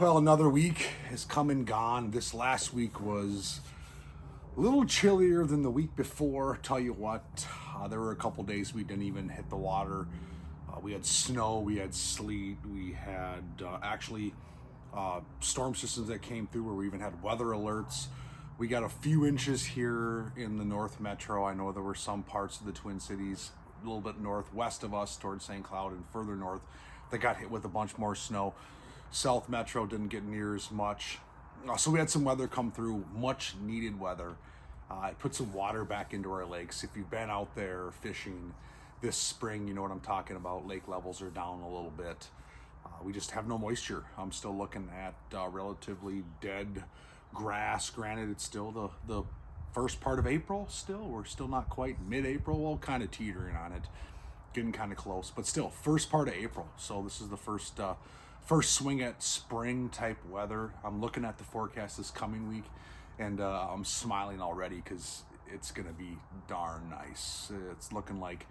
Well, another week has come and gone. This last week was a little chillier than the week before. Tell you what, there were a couple days we didn't even hit the water. We had snow, we had sleet, we had storm systems that came through where we even had weather alerts. We got a few inches here in the North Metro. I know there were some parts of the Twin Cities, a little bit northwest of us towards St. Cloud and further north, that got hit with a bunch more snow. South Metro didn't get near as much. So we had some weather come through, much needed weather. It put some water back into our lakes. If you've been out there fishing this spring, you know what I'm talking about. Lake levels are down a little bit. We just have no moisture. I'm still looking at relatively dead grass. Granted, it's still the first part of April still. We're still not quite mid-April. Well, kind of teetering on it. Getting kind of close, but still first part of April. So this is the first swing at spring type weather. I'm looking at the forecast this coming week, and I'm smiling already because it's gonna be darn nice. It's looking like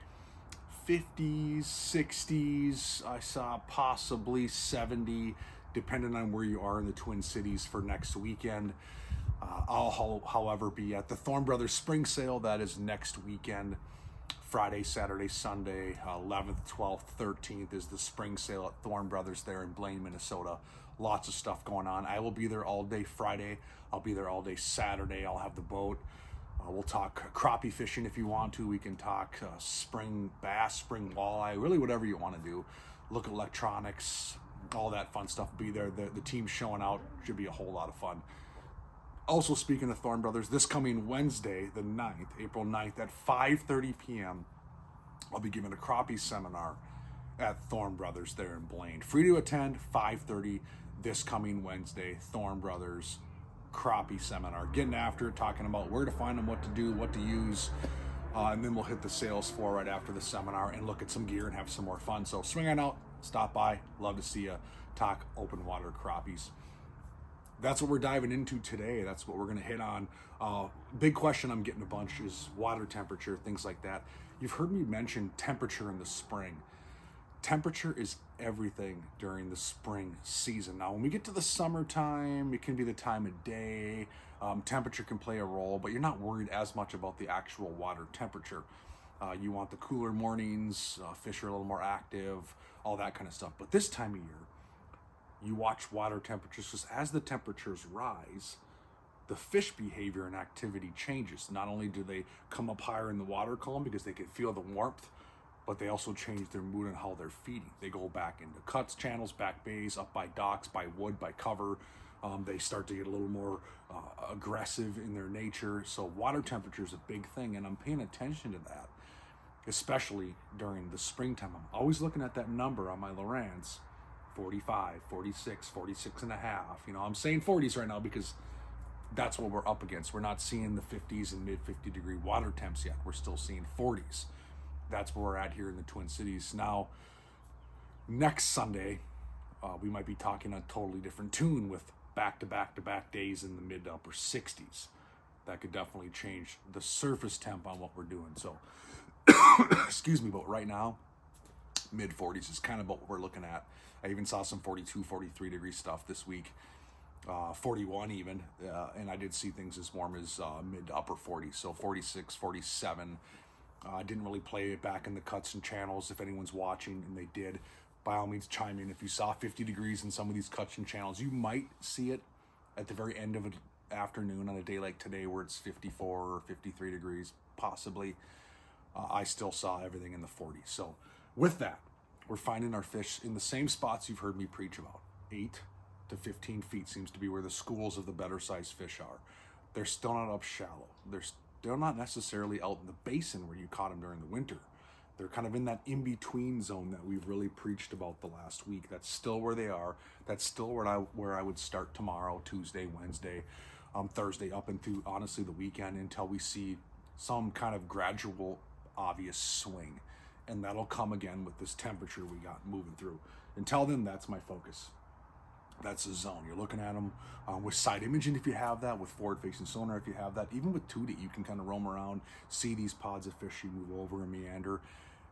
50s, 60s. I saw possibly 70, depending on where you are in the Twin Cities for next weekend. I'll, however, be at the Thorne Brothers Spring Sale. That is next weekend. Friday, Saturday, Sunday, 11th, 12th, 13th is the spring sale at Thorne Brothers there in Blaine, Minnesota. Lots of stuff going on. I will be there all day Friday. I'll be there all day Saturday. I'll have the boat. We'll talk crappie fishing if you want to. We can talk spring bass, spring walleye, really whatever you want to do. Look at electronics, all that fun stuff. Be there. The team's showing out. Should be a whole lot of fun. Also, speaking of Thorne Brothers, this coming Wednesday, the 9th, April 9th at 5:30 p.m., I'll be giving a crappie seminar at Thorne Brothers there in Blaine. Free to attend, 5:30 this coming Wednesday, Thorne Brothers crappie seminar. Getting after it, talking about where to find them, what to do, what to use, and then we'll hit the sales floor right after the seminar and look at some gear and have some more fun. So swing on out, stop by, love to see you, talk open water crappies. That's what we're diving into today. That's what we're going to hit on. Big question I'm getting a bunch is water temperature, things like that. You've heard me mention temperature in the spring. Temperature is everything during the spring season. Now, when we get to the summertime, it can be the time of day. Temperature can play a role, but you're not worried as much about the actual water temperature. You want the cooler mornings, fish are a little more active, all that kind of stuff. But this time of year, you watch water temperatures, because as the temperatures rise, the fish behavior and activity changes. Not only do they come up higher in the water column because they can feel the warmth, but they also change their mood and how they're feeding. They go back into cuts, channels, back bays, up by docks, by wood, by cover. They start to get a little more aggressive in their nature. So water temperature is a big thing, and I'm paying attention to that, especially during the springtime. I'm always looking at that number on my Lowrance. 45, 46, 46 and a half. You know, I'm saying 40s right now because that's what we're up against. We're not seeing the 50s and mid 50 degree water temps yet. We're still seeing 40s. That's where we're at here in the Twin Cities. Now, next Sunday, we might be talking a totally different tune with back-to-back-to-back days in the mid to upper 60s. That could definitely change the surface temp on what we're doing. So, excuse me, but right now, mid 40s is kind of what we're looking at. I even saw some 42, 43 degree stuff this week, 41 even, and I did see things as warm as mid to upper 40s, so 46, 47. I didn't really play it back in the cuts and channels. If anyone's watching and they did, by all means chime in. If you saw 50 degrees in some of these cuts and channels, you might see it at the very end of an afternoon on a day like today where it's 54 or 53 degrees, possibly. I still saw everything in the 40s. So with that, we're finding our fish in the same spots you've heard me preach about. 8 to 15 feet seems to be where the schools of the better sized fish are. They're still not up shallow. They're still not necessarily out in the basin where you caught them during the winter. They're kind of in that in-between zone that we've really preached about the last week. That's still where they are. That's still where I would start tomorrow, Tuesday, Wednesday, Thursday, up and through, honestly, the weekend until we see some kind of gradual, obvious swing. And that'll come again with this temperature we got moving through. Until then, that's my focus. That's the zone. You're looking at them with side imaging if you have that, with forward-facing sonar if you have that. Even with 2D, you can kind of roam around, see these pods of fish, you move over and meander.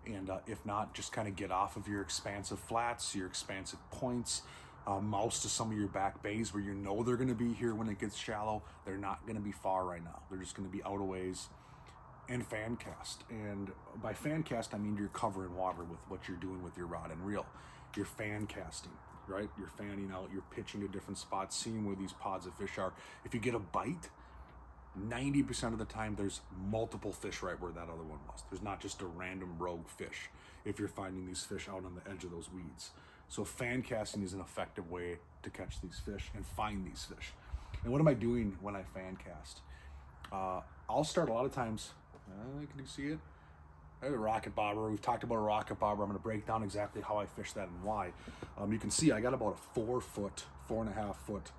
And if not, just kind of get off of your expansive flats, your expansive points, mouse to some of your back bays where you know they're going to be here when it gets shallow. They're not going to be far right now. They're just going to be out a ways. And fan cast. And by fan cast, I mean you're covering water with what you're doing with your rod and reel. You're fan casting, right? You're fanning out, you're pitching to different spots, seeing where these pods of fish are. If you get a bite, 90% of the time there's multiple fish right where that other one was. There's not just a random rogue fish if you're finding these fish out on the edge of those weeds. So fan casting is an effective way to catch these fish and find these fish. And what am I doing when I fan cast? I'll start a lot of times, can you see it? There's a rocket bobber. We've talked about a rocket bobber. I'm going to break down exactly how I fish that and why. You can see I got about a 4.5 foot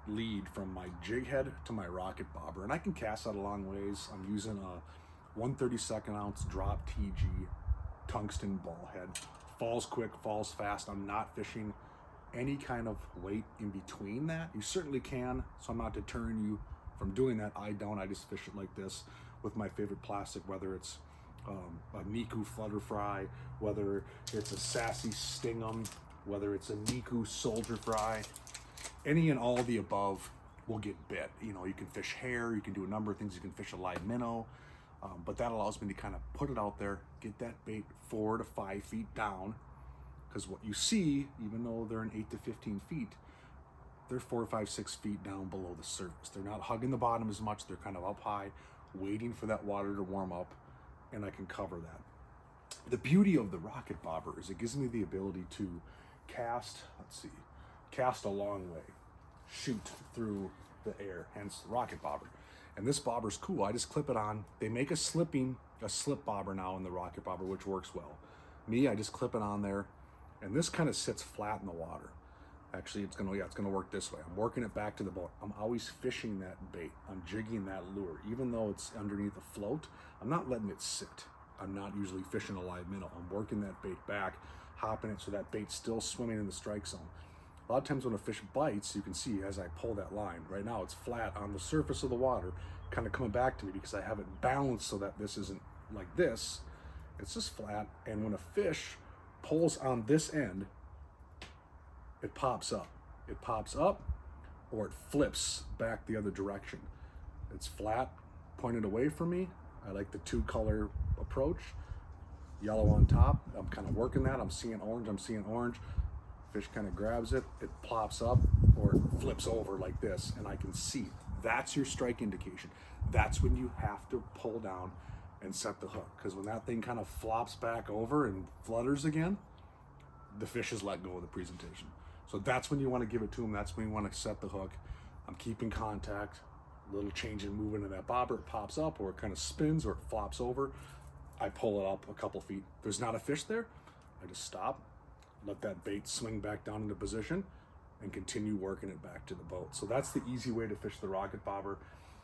lead from my jig head to my rocket bobber, and I can cast that a long ways. I'm using a 1/32 ounce drop TG tungsten ball head. Falls quick, falls fast. I'm not fishing any kind of weight in between that. You certainly can, so I'm not deterring you from doing that. I don't. I just fish it like this with my favorite plastic, whether it's a Niku flutter fry, whether it's a Sassy Sting'em, whether it's a Niku soldier fry. Any and all of the above will get bit. You know, you can fish hair, you can do a number of things, you can fish a live minnow, but that allows me to kind of put it out there, get that bait 4 to 5 feet down, because what you see, even though they're in 8 to 15 feet, they're 4, 5, 6 feet down below the surface. They're not hugging the bottom as much, they're kind of up high, waiting for that water to warm up, and I can cover that. The beauty of the rocket bobber is it gives me the ability to cast, cast a long way, shoot through the air, hence the rocket bobber. And this bobber's cool. I just clip it on. They make a slip bobber now in the rocket bobber, which works well. Me, I just clip it on there, and this kind of sits flat in the water. Actually, it's gonna work this way. I'm working it back to the boat. I'm always fishing that bait. I'm jigging that lure. Even though it's underneath a float, I'm not letting it sit. I'm not usually fishing a live minnow. I'm working that bait back, hopping it so that bait's still swimming in the strike zone. A lot of times when a fish bites, you can see as I pull that line, right now it's flat on the surface of the water, kind of coming back to me because I have it balanced so that this isn't like this. It's just flat, and when a fish pulls on this end, it pops up. It pops up, or it flips back the other direction. It's flat, pointed away from me. I like the 2-color approach. Yellow on top. I'm kind of working that. I'm seeing orange. Fish kind of grabs it, it plops up, or it flips over like this, and I can see. That's your strike indication. That's when you have to pull down and set the hook, because when that thing kind of flops back over and flutters again, the fish has let go of the presentation. So that's when you want to give it to them. That's when you want to set the hook. I'm keeping contact, a little change in movement of that bobber, it pops up, or it kind of spins, or it flops over. I pull it up a couple feet. If there's not a fish there, I just stop, let that bait swing back down into position, and continue working it back to the boat. So that's the easy way to fish the rocket bobber.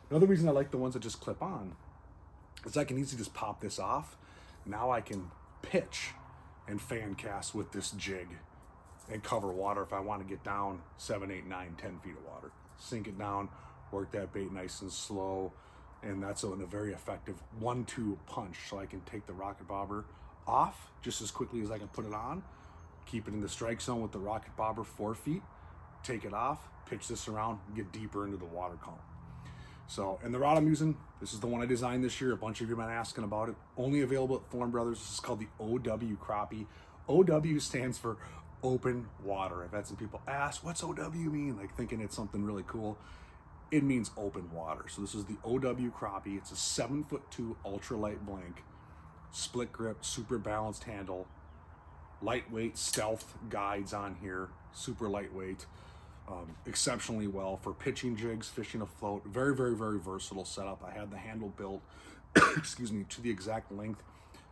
Another reason I like the ones that just clip on is I can easily just pop this off. Now I can pitch and fan cast with this jig and cover water if I want to get down 7, 8, 9, 10 feet of water. Sink it down, work that bait nice and slow, and that's a very effective 1-2 punch. So I can take the rocket bobber off just as quickly as I can put it on, keep it in the strike zone with the rocket bobber 4 feet, take it off, pitch this around, get deeper into the water column. So, and the rod I'm using, this is the one I designed this year. A bunch of you have been asking about it. Only available at Thorne Brothers. This is called the OW Crappie. OW stands for open water. I've had some people ask, what's OW mean? Like thinking it's something really cool. It means open water. So this is the OW Crappie. It's a 7'2" ultralight blank, split grip, super balanced handle, lightweight stealth guides on here, super lightweight, exceptionally well for pitching jigs, fishing a float. Very, very, very versatile setup. I had the handle built, excuse me, to the exact length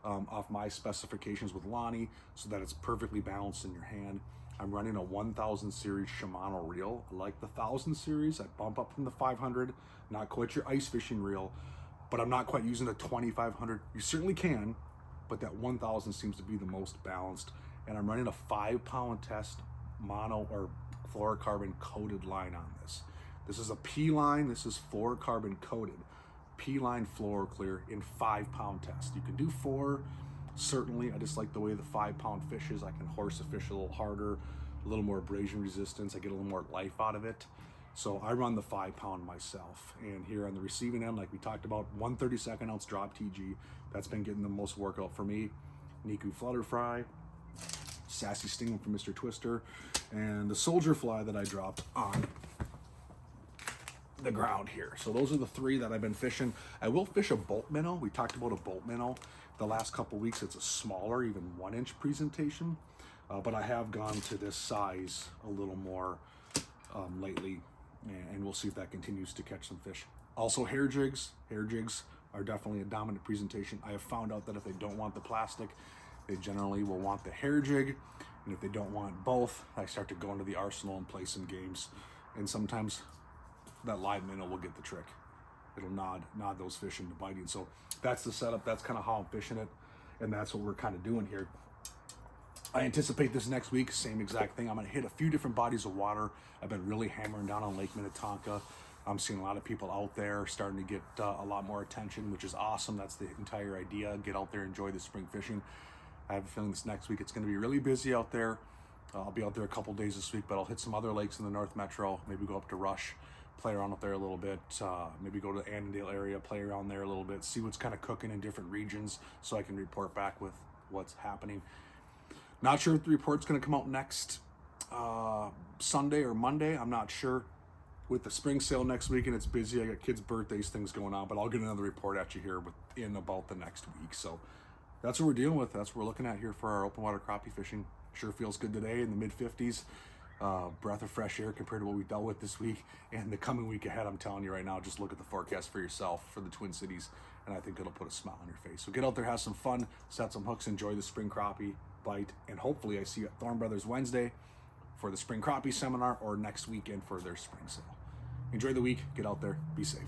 off my specifications with Lonnie so that it's perfectly balanced in your hand. I'm running a 1000 series Shimano reel. I like the 1000 series. I bump up from the 500, not quite your ice fishing reel, but I'm not quite using a 2500. You certainly can, but that 1000 seems to be the most balanced. And I'm running a 5-pound test mono or fluorocarbon coated line on this. This is a P line. This is fluorocarbon coated. P line fluoroclear in 5-pound test. You can do 4, certainly. I just like the way the 5-pound fish is. I can horse a fish a little harder, a a little more abrasion resistance. I get a little more life out of it. So I run the 5-pound myself. And here on the receiving end, like we talked about, 132nd ounce drop TG. That's been getting the most workout for me. Niku Flutter Fry, Sassy Stingman from Mr. Twister, and the Soldier Fly that I dropped on the ground here. So those are the 3 that I've been fishing. I will fish a bolt minnow. We talked about a bolt minnow the last couple weeks. It's a smaller, even 1-inch presentation, but I have gone to this size a little more lately, and we'll see if that continues to catch some fish. Also hair jigs are definitely a dominant presentation. I have found out that if they don't want the plastic, they generally will want the hair jig, and if they don't want both, I start to go into the arsenal and play some games, and sometimes that live minnow will get the trick. It'll nod those fish into biting. So that's the setup. That's kind of how I'm fishing it, and that's what we're kind of doing here. I anticipate this next week, same exact thing. I'm going to hit a few different bodies of water. I've been really hammering down on Lake Minnetonka. I'm seeing a lot of people out there starting to get a lot more attention, which is awesome. That's the entire idea. Get out there, enjoy the spring fishing. I have a feeling this next week it's going to be really busy out there. I'll be out there a couple days this week, but I'll hit some other lakes in the North Metro, maybe go up to Rush, play around up there a little bit, maybe go to the Annandale area, play around there a little bit, see what's kind of cooking in different regions so I can report back with what's happening. Not sure if the report's going to come out next Sunday or Monday. I'm not sure. With the spring sale next week and it's busy, I got kids' birthdays, things going on, but I'll get another report at you here in about the next week. So that's what we're dealing with. That's what we're looking at here for our open water crappie fishing. Sure feels good today in the mid-50s. Breath of fresh air compared to what we dealt with this week. And the coming week ahead, I'm telling you right now, just look at the forecast for yourself for the Twin Cities, and I think it'll put a smile on your face. So get out there, have some fun, set some hooks, enjoy the spring crappie bite, and hopefully I see you at Thorne Brothers Wednesday for the spring crappie seminar or next weekend for their spring sale. Enjoy the week, get out there, be safe.